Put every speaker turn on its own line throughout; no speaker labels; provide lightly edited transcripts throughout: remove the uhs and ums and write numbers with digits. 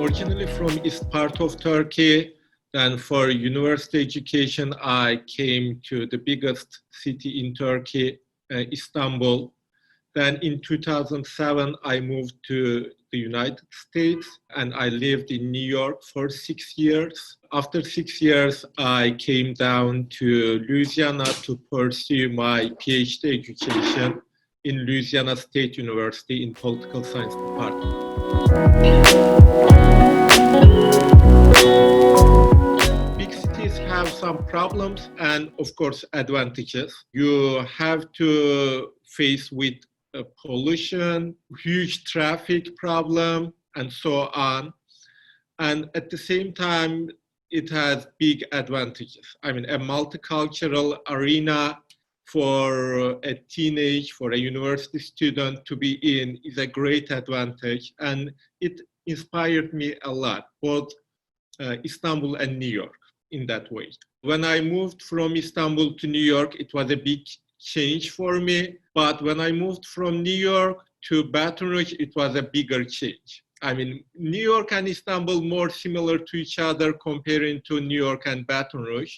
originally from east part of Turkey. Then for university education, I came to the biggest city in Turkey, Istanbul. Then in 2007, I moved to the United States and I lived in New York for 6 years. After 6 years, I came down to Louisiana to pursue my PhD education in Louisiana State University in political science department. Big cities have some problems and of course advantages. You have to face with pollution, huge traffic problem, and so on. And at the same time, it has big advantages. I mean, a multicultural arena for a teenage, for a university student to be in is a great advantage. And it inspired me a lot, both Istanbul and New York in that way. When I moved from Istanbul to New York, it was a big change for me. But when I moved from New York to Baton Rouge, it was a bigger change. I mean, New York and Istanbul more similar to each other comparing to New York and Baton Rouge.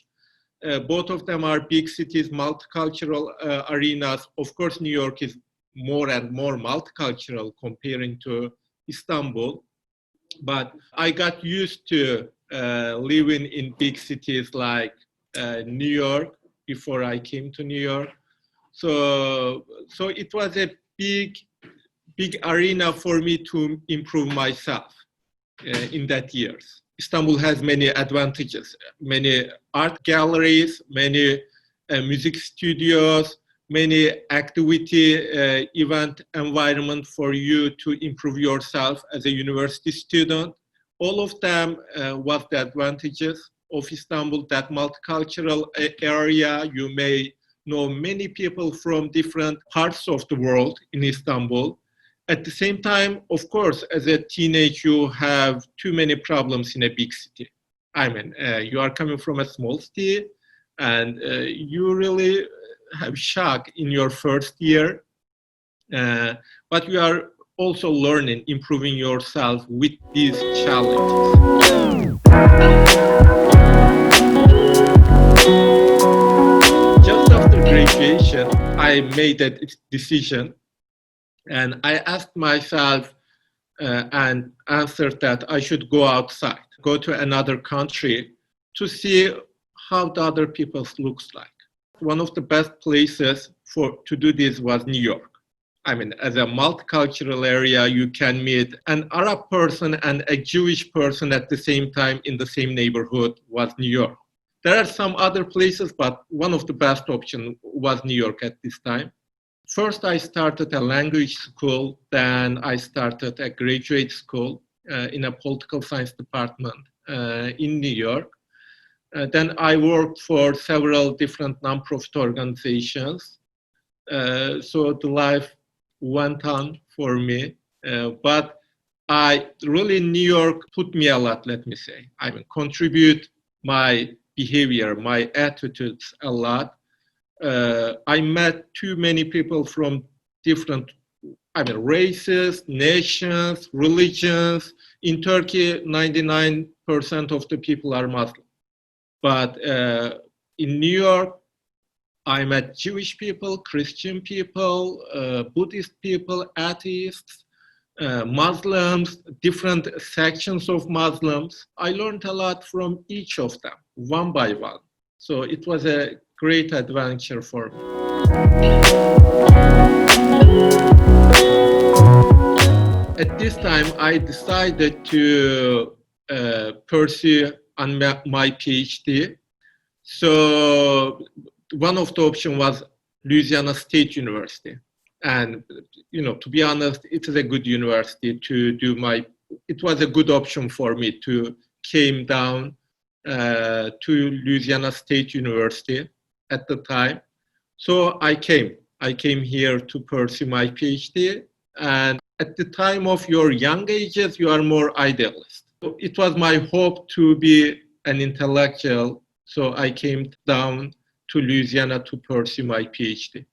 Both of them are big cities, multicultural arenas. Of course, New York is more and more multicultural comparing to Istanbul. But I got used to living in big cities like New York before I came to New York. So it was a big arena for me to improve myself in that years. Istanbul has many advantages, many art galleries, many music studios, many activity event environment for you to improve yourself as a university student. All of them was the advantages of Istanbul, that multicultural area. You may know many people from different parts of the world in Istanbul. At the same time, of course, as a teenage, you have too many problems in a big city. I mean, you are coming from a small city and you really have shock in your first year, but you are also learning, improving yourself with these challenges. Just after graduation, I made a decision and I asked myself and answered that I should go outside, go to another country to see how the other people looks like. One of the best places to do this was New York. I mean, as a multicultural area, you can meet an Arab person and a Jewish person at the same time in the same neighborhood was New York. There are some other places, but one of the best options was New York at this time. First, I started a language school, then I started a graduate school in a political science department in New York. Then I worked for several different nonprofit organizations. So the life went on for me. But New York put me a lot, let me say. I mean, contribute my behavior, my attitudes a lot. I met too many people from different races, nations, religions. In Turkey, 99% of the people are Muslim. But in New York, I met Jewish people, Christian people, Buddhist people, atheists, Muslims, different sections of Muslims. I learned a lot from each of them, one by one. So it was a great adventure for me. At this time, I decided to pursue on my PhD. So one of the options was Louisiana State University. And, to be honest, it is a good university to do it was a good option for me to came down to Louisiana State University at the time. So I came here to pursue my PhD. And at the time of your young ages, you are more idealist. So it was my hope to be an intellectual. So I came down to Louisiana to pursue my PhD.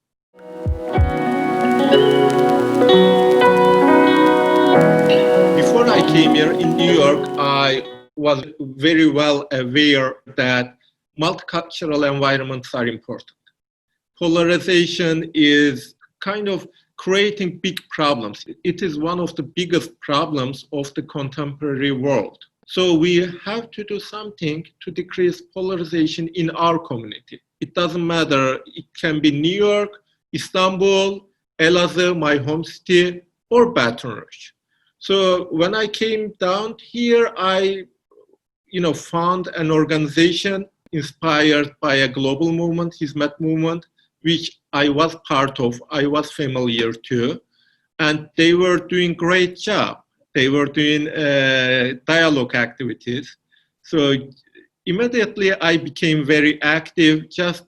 Before I came here in New York, I was very well aware that multicultural environments are important. Polarization is kind of creating big problems. It is one of the biggest problems of the contemporary world. So we have to do something to decrease polarization in our community. It doesn't matter. It can be New York, Istanbul, Elazığ, my home city, or Baton Rouge. So when I came down here, I found an organization inspired by a global movement, Hizmet movement, which I was part of. I was familiar to, and they were doing great job. They were doing dialogue activities. So immediately I became very active. Just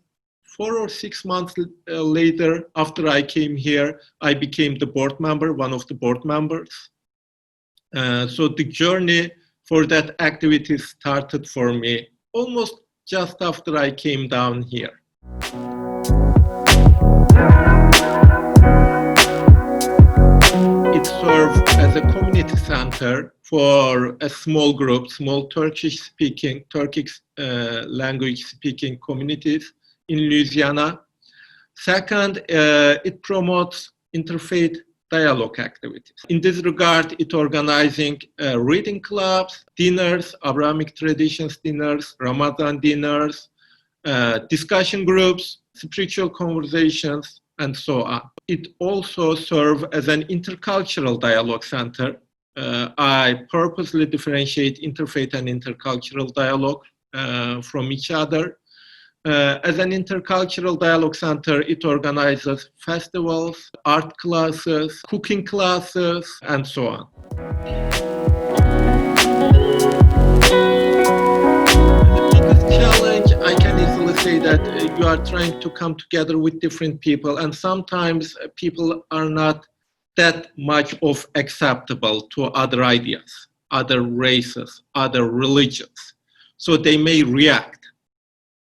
4 or 6 months later, after I came here, I became the board member, one of the board members. So the journey for that activity started for me almost just after I came down here. It serves as a community center for a small group, small Turkish language speaking communities in Louisiana. Second, it promotes interfaith dialogue activities. In this regard, it organizing reading clubs, dinners, Abrahamic traditions dinners, Ramadan dinners, discussion groups, spiritual conversations, and so on. It also serves as an intercultural dialogue center. I purposely differentiate interfaith and intercultural dialogue from each other. As an intercultural dialogue center, it organizes festivals, art classes, cooking classes, and so on. The biggest challenge, I can easily say that you are trying to come together with different people, and sometimes people are not that much of acceptable to other ideas, other races, other religions. So they may react.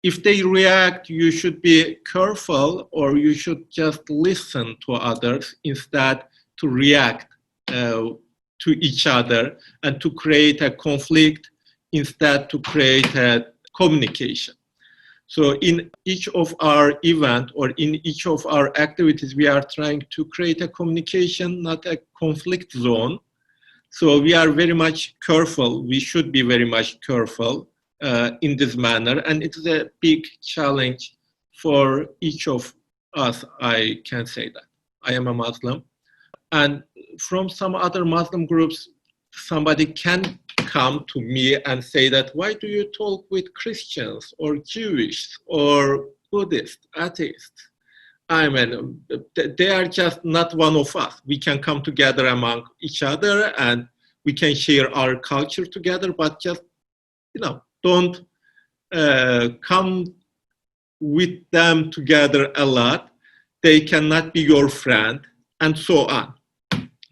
If they react, you should be careful, or you should just listen to others instead to react to each other and to create a conflict instead to create a communication. So in each of our events or in each of our activities, we are trying to create a communication, not a conflict zone. So we are very much careful. We should be very much careful in this manner, and it is a big challenge for each of us. I can say that. I am a Muslim, and from some other Muslim groups, somebody can come to me and say that, why do you talk with Christians or Jewish or Buddhist, atheists? I mean, they are just not one of us. We can come together among each other and we can share our culture together, but just, don't come with them together a lot. They cannot be your friend, and so on.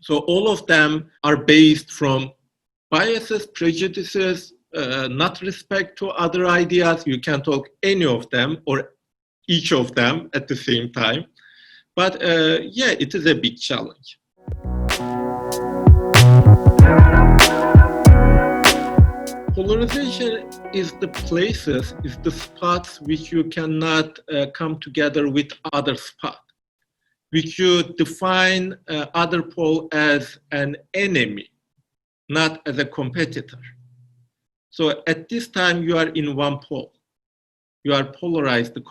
So all of them are based from biases, prejudices, not respect to other ideas. You can talk any of them or each of them at the same time. But it is a big challenge. Polarization is the places, is the spots which you cannot come together with other spot, which you define other pole as an enemy, not as a competitor. So at this time, you are in one pole. You are polarized the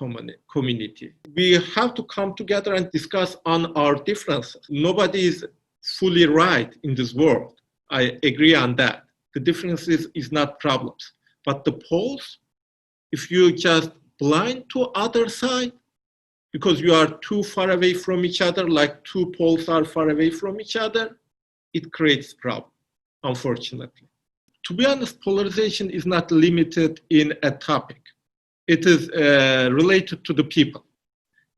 community. We have to come together and discuss on our differences. Nobody is fully right in this world. I agree on that. The differences is not problems. But the poles, if you just blind to other side, because you are too far away from each other, like two poles are far away from each other, it creates problem, unfortunately. To be honest, polarization is not limited in a topic. It is related to the people.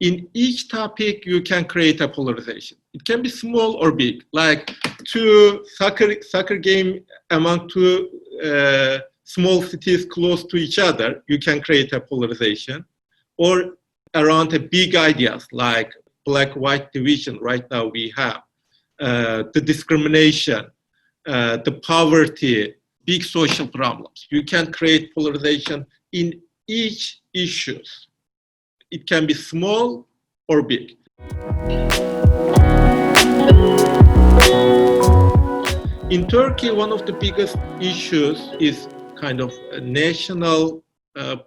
In each topic, you can create a polarization. It can be small or big, like two soccer game among two small cities close to each other, you can create a polarization. Or around a big ideas like black-white division right now we have, the discrimination, the poverty, big social problems. You can create polarization in each issue. It can be small or big. In Turkey, one of the biggest issues is kind of national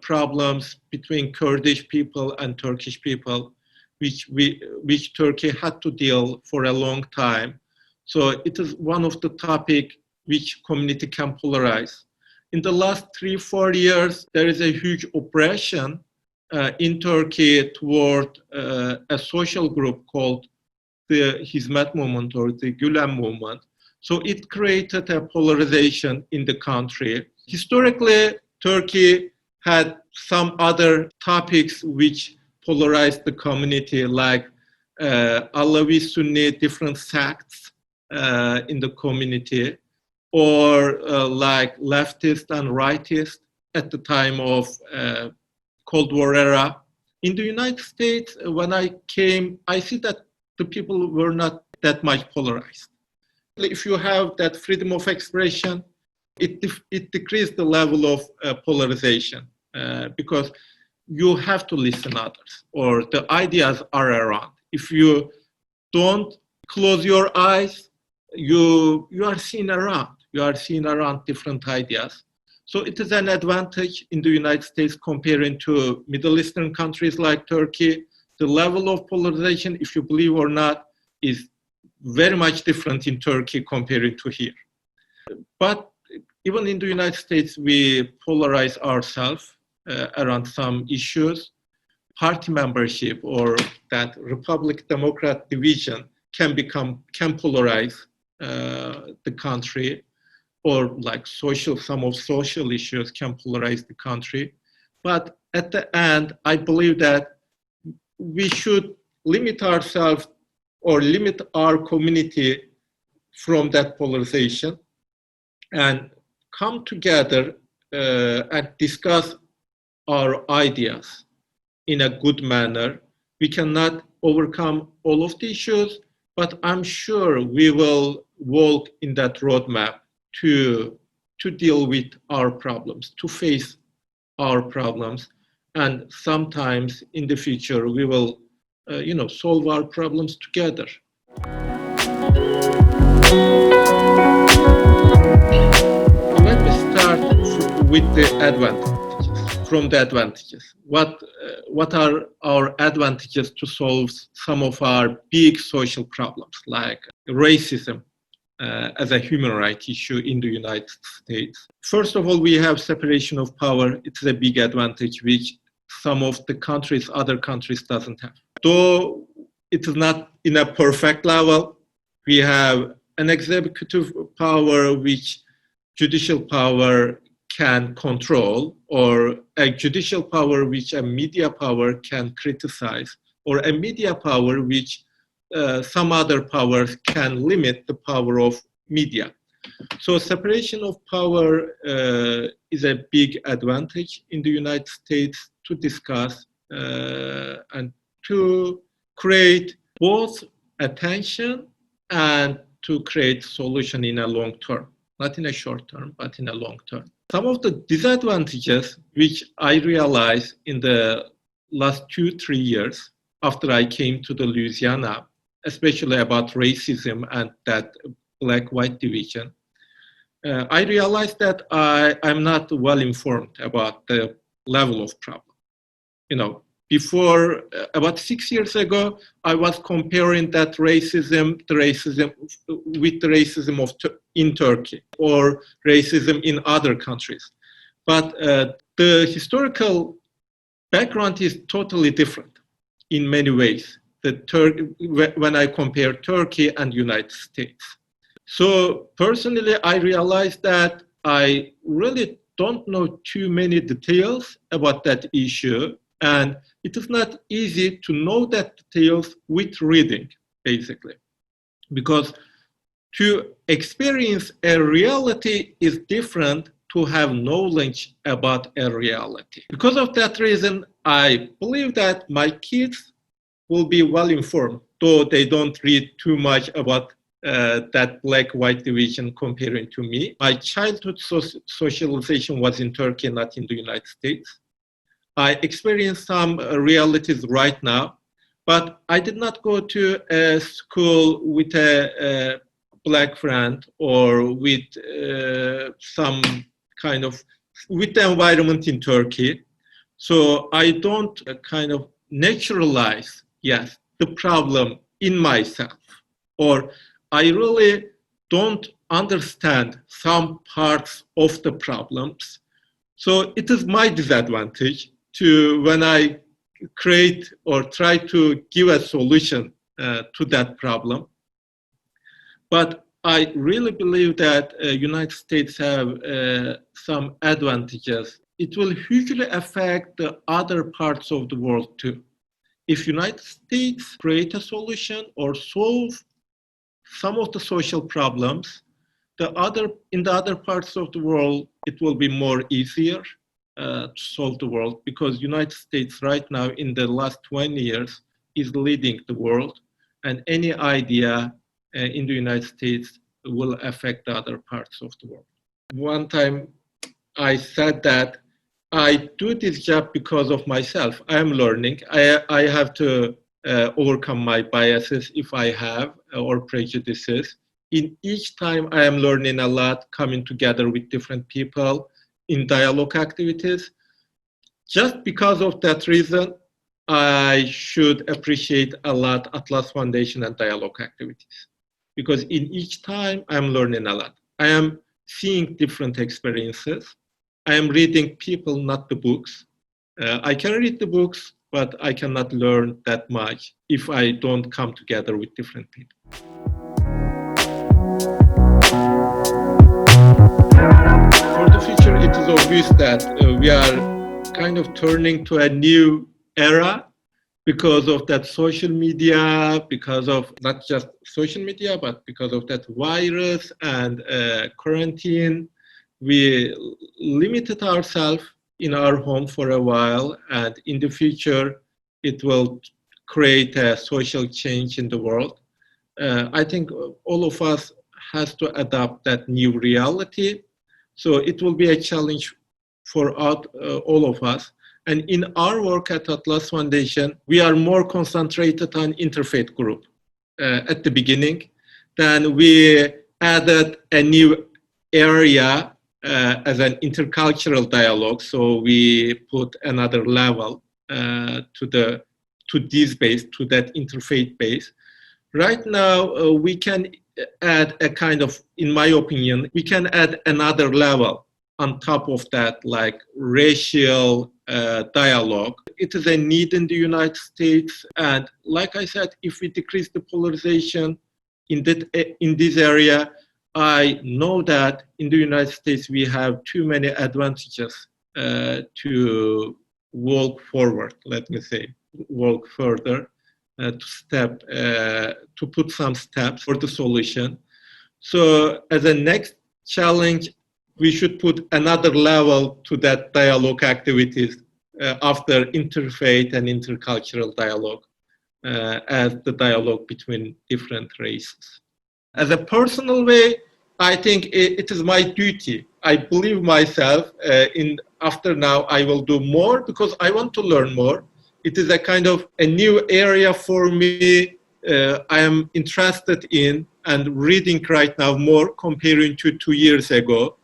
problems between Kurdish people and Turkish people, which Turkey had to deal for a long time. So it is one of the topics which community can polarize. In the last 3-4 years, there is a huge oppression in Turkey toward a social group called the Hizmet movement or the Gülen movement. So it created a polarization in the country. Historically, Turkey had some other topics which polarized the community, like Alawi, Sunni, different sects in the community, or like leftist and rightist at the time of Cold War era. In the United States, when I came, I see that the people were not that much polarized. If you have that freedom of expression, it decreases the level of polarization because you have to listen to others, or the ideas are around. If you don't close your eyes, you are seen around. You are seen around different ideas. So it is an advantage in the United States comparing to Middle Eastern countries like Turkey. The level of polarization, if you believe or not, is very much different in Turkey comparing to here. But even in the United States, we polarize ourselves around some issues. Party membership or that Republic-Democrat division can polarize the country, or like some of social issues can polarize the country. But at the end, I believe that we should limit ourselves or limit our community from that polarization and come together and discuss our ideas in a good manner. We cannot overcome all of the issues, but I'm sure we will walk in that roadmap to deal with our problems, to face our problems. And sometimes in the future, we will solve our problems together. Let me start with the advantages. From the advantages, what are our advantages to solve some of our big social problems, like racism as a human rights issue in the United States? First of all, we have separation of power. It's a big advantage which some of the other countries doesn't have. Though it is not in a perfect level, we have an executive power which judicial power can control, or a judicial power which a media power can criticize, or a media power which some other powers can limit the power of media. So separation of power is a big advantage in the United States to discuss and to create both attention and to create solution in a long term, not in a short term, but in a long term. Some of the disadvantages which I realized in the last 2-3 years after I came to the Louisiana, especially about racism and that black-white division, I realized that I'm not well informed about the level of problem. Before, about 6 years ago, I was comparing that racism with the racism in Turkey or racism in other countries. But the historical background is totally different in many ways when I compare Turkey and United States. So personally, I realized that I really don't know too many details about that issue. And it is not easy to know that details with reading, basically. Because to experience a reality is different to have knowledge about a reality. Because of that reason, I believe that my kids will be well informed, though they don't read too much about that black-white division comparing to me. My childhood socialization was in Turkey, not in the United States. I experience some realities right now, but I did not go to a school with a black friend or with some kind of, with the environment in Turkey. So I don't kind of naturalize, yes, the problem in myself, or I really don't understand some parts of the problems. So it is my disadvantage to when I create or try to give a solution to that problem. But I really believe that United States have some advantages. It will hugely affect the other parts of the world too. If United States create a solution or solve some of the social problems, in the other parts of the world, it will be more easier to solve the world, because United States right now in the last 20 years is leading the world, and any idea in the United States will affect the other parts of the world. One time I said that I do this job because of myself. I am learning. I have to overcome my biases if I have, or prejudices. In each time I am learning a lot, coming together with different people in dialogue activities. Just because of that reason, I should appreciate a lot Atlas Foundation and dialogue activities. Because in each time I'm learning a lot. I am seeing different experiences. I am reading people, not the books. I can read the books, but I cannot learn that much if I don't come together with different people. For the future, it is obvious that we are kind of turning to a new era because of that social media, because of not just social media, but because of that virus and quarantine. We limited ourselves in our home for a while, and in the future, it will create a social change in the world. I think all of us has to adapt that new reality. So it will be a challenge for all of us. And in our work at Atlas Foundation, we are more concentrated on interfaith group at the beginning. Then we added a new area as an intercultural dialogue. So we put another level to this base, to that interfaith base. Right now, we can add a kind of, in my opinion, we can add another level on top of that, like racial dialogue. It is a need in the United States. And like I said, if we decrease the polarization in this area, I know that in the United States, we have too many advantages to walk forward, let me say, walk further, to put some steps for the solution. So as a next challenge, we should put another level to that dialogue activities after interfaith and intercultural dialogue as the dialogue between different races. As a personal way, I think it is my duty. I believe myself after now I will do more because I want to learn more. It is a kind of a new area for me. I am interested in and reading right now more comparing to 2 years ago.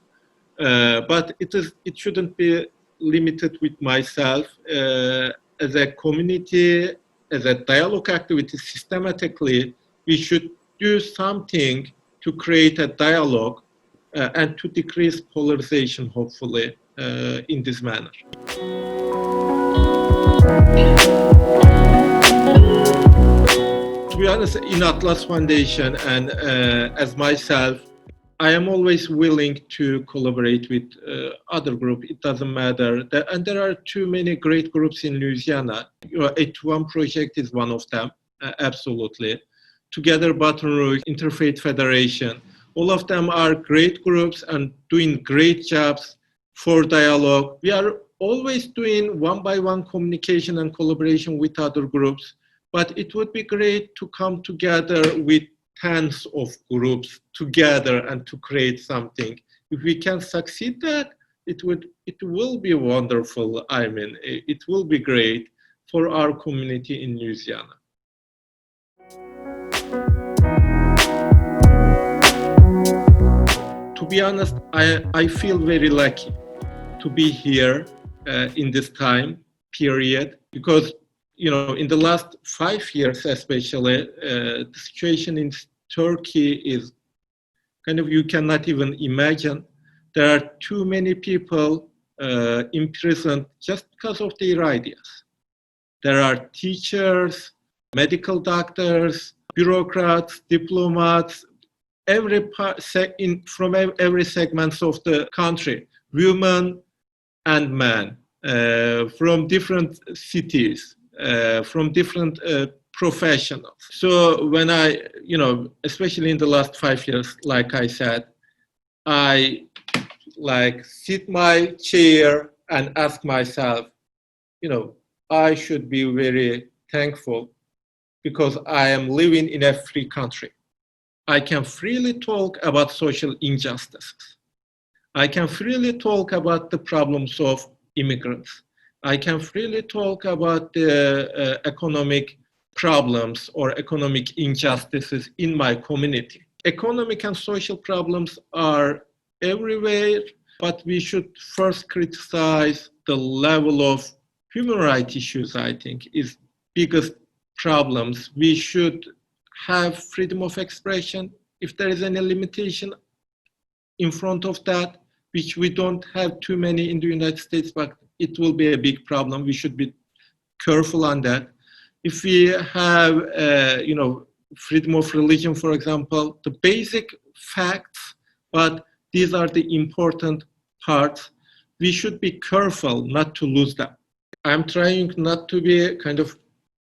But it shouldn't be limited with myself. As a community, as a dialogue activity, systematically, we should do something to create a dialogue and to decrease polarization, hopefully, in this manner. To be honest, in Atlas Foundation and as myself, I am always willing to collaborate with other groups. It doesn't matter. And there are too many great groups in Louisiana. H1 Project is one of them, absolutely. Together, Baton Rouge, Interfaith Federation. All of them are great groups and doing great jobs for dialogue. We are always doing one-by-one communication and collaboration with other groups. But it would be great to come together with tens of groups together and to create something. If we can succeed that, it will be wonderful. I mean, it will be great for our community in Louisiana. To be honest, I feel very lucky to be here in this time period, because in the last 5 years especially, the situation in Turkey is kind of, you cannot even imagine. There are too many people imprisoned just because of their ideas. There are teachers, medical doctors, bureaucrats, diplomats, from every segment of the country, women and men, from different cities, from different professionals. So when especially in the last 5 years, like I said, I sit my chair and ask myself, I should be very thankful because I am living in a free country. I can freely talk about social injustices. I can freely talk about the problems of immigrants. I can freely talk about the economic problems or economic injustices in my community. Economic and social problems are everywhere, but we should first criticize the level of human rights issues, I think, is biggest problems. We should have freedom of expression. If there is any limitation in front of that, which we don't have too many in the United States, but it will be a big problem. We should be careful on that. If we have, freedom of religion, for example, the basic facts, but these are the important parts. We should be careful not to lose them. I'm trying not to be kind of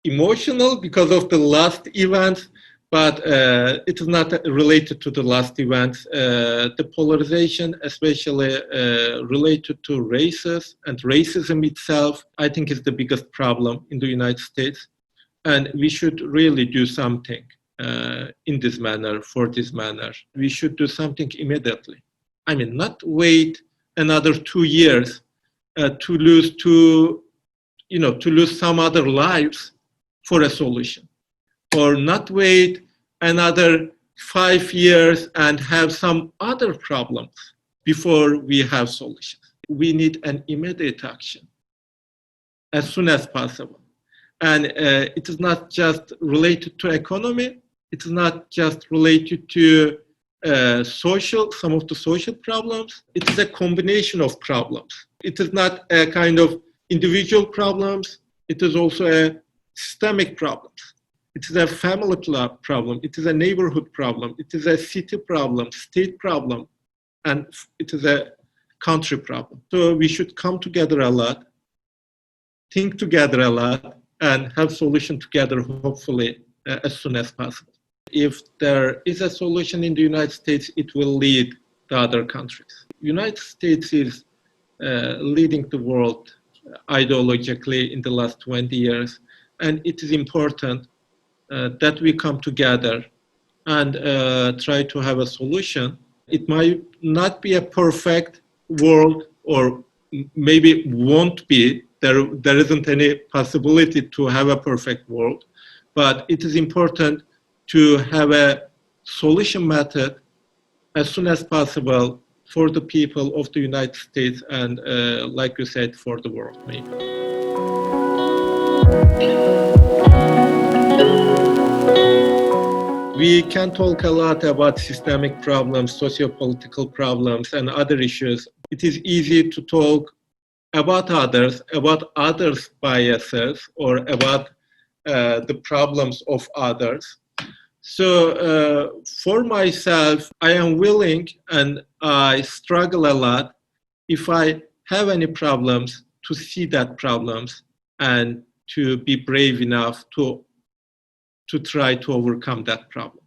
emotional because of the last events, but it is not related to the last events. The polarization, especially related to races and racism itself, I think is the biggest problem in the United States. And we should really do something in this manner, for this manner. We should do something immediately. I mean, not wait another 2 years to lose some other lives for a solution, or not wait another 5 years and have some other problems before we have solutions. We need an immediate action as soon as possible. And it is not just related to economy. It is not just related to some of the social problems. It is a combination of problems. It is not a kind of individual problems. It is also a systemic problems. It is a family problem. It is a neighborhood problem. It is a city problem, state problem, and it is a country problem. So we should come together a lot, think together a lot, and have solution together, hopefully, as soon as possible. If there is a solution in the United States, it will lead the other countries. United States is leading the world ideologically in the last 20 years, and it is important that we come together and try to have a solution. It might not be a perfect world, or maybe won't be. There isn't any possibility to have a perfect world, but it is important to have a solution method as soon as possible for the people of the United States and, like you said, for the world, maybe. We can talk a lot about systemic problems, socio-political problems, and other issues. It is easy to talk about others' biases, or about the problems of others. So for myself, I am willing, and I struggle a lot if I have any problems, to see that problems and to be brave enough to try to overcome that problem.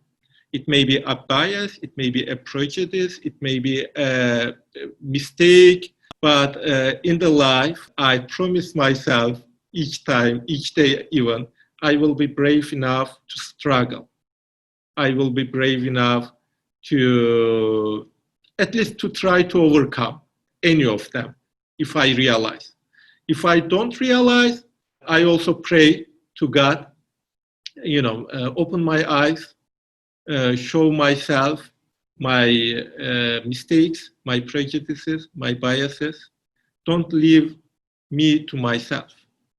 It may be a bias, it may be a prejudice, it may be a mistake, but in the life, I promise myself each time, each day even, I will be brave enough to struggle. I will be brave enough to at least to try to overcome any of them if I realize. If I don't realize, I also pray to God, open my eyes, show myself my mistakes, my prejudices, my biases. Don't leave me to myself.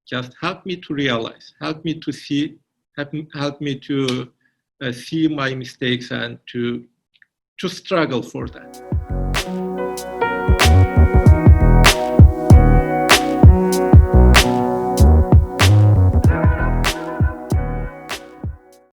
Just help me to realize, help me to see, help me to see my mistakes and to struggle for that.